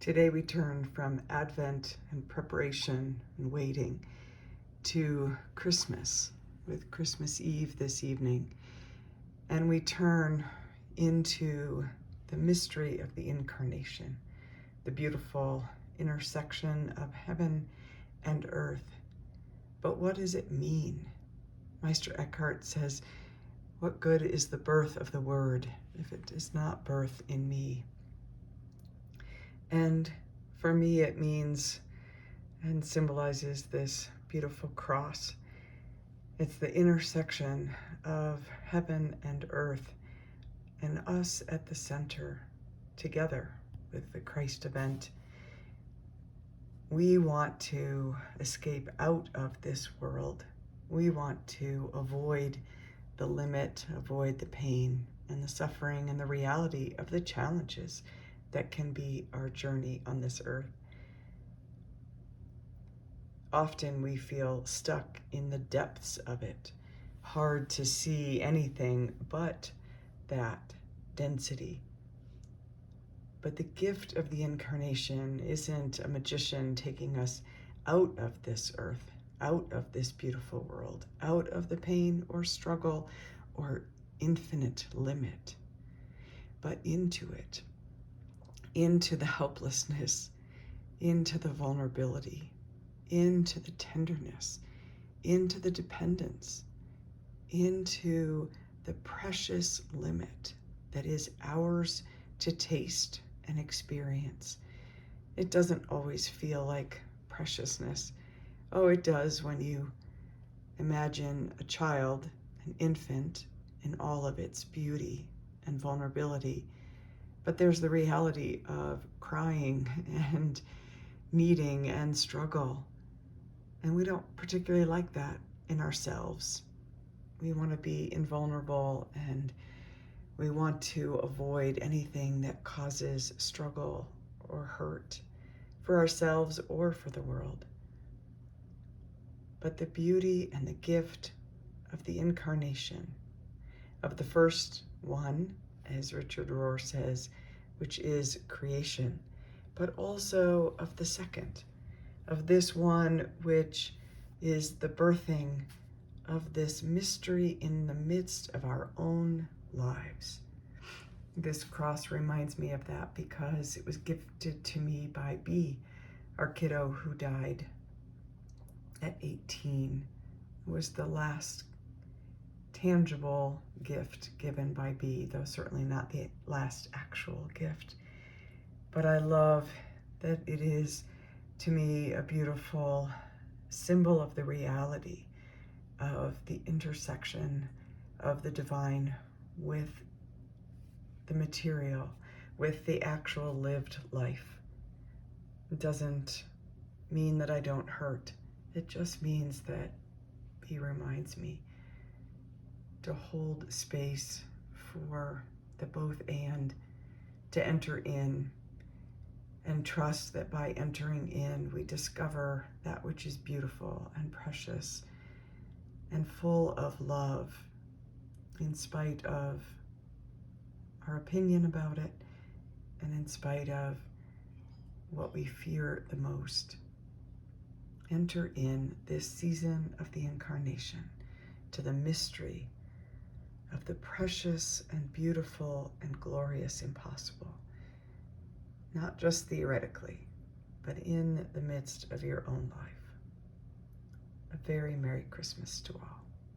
Today we turn from Advent and preparation and waiting to Christmas with Christmas Eve this evening. And we turn into the mystery of the Incarnation, the beautiful intersection of heaven and earth. But what does it mean? Meister Eckhart says, "What good is the birth of the Word if it does not birth in me?" And for me, it means and symbolizes this beautiful cross. It's the intersection of heaven and earth and us at the center together with the Christ event. We want to escape out of this world. We want to avoid the limit, avoid the pain and the suffering and the reality of the challenges that can be our journey on this earth. Often we feel stuck in the depths of it, hard to see anything but that density. But the gift of the Incarnation isn't a magician taking us out of this earth, out of this beautiful world, out of the pain or struggle or infinite limit, but into it, into the helplessness, into the vulnerability, into the tenderness, into the dependence, into the precious limit that is ours to taste and experience. It doesn't always feel like preciousness. Oh, it does when you imagine a child, an infant, in all of its beauty and vulnerability. But there's the reality of crying and needing and struggle. And we don't particularly like that in ourselves. We want to be invulnerable and we want to avoid anything that causes struggle or hurt for ourselves or for the world. But the beauty and the gift of the Incarnation, of the first one, as Richard Rohr says, which is creation, but also of the second, of this one which is the birthing of this mystery in the midst of our own lives. This cross reminds me of that because it was gifted to me by B, our kiddo who died at 18. It was the last tangible gift given by B, though certainly not the last actual gift. But I love that it is, to me, a beautiful symbol of the reality of the intersection of the divine with the material, with the actual lived life. It doesn't mean that I don't hurt. It just means that he reminds me to hold space for the both and, to enter in and trust that by entering in, we discover that which is beautiful and precious and full of love, in spite of our opinion about it and in spite of what we fear the most. Enter in this season of the Incarnation to the mystery of the precious and beautiful and glorious impossible, not just theoretically, but in the midst of your own life. A very Merry Christmas to all.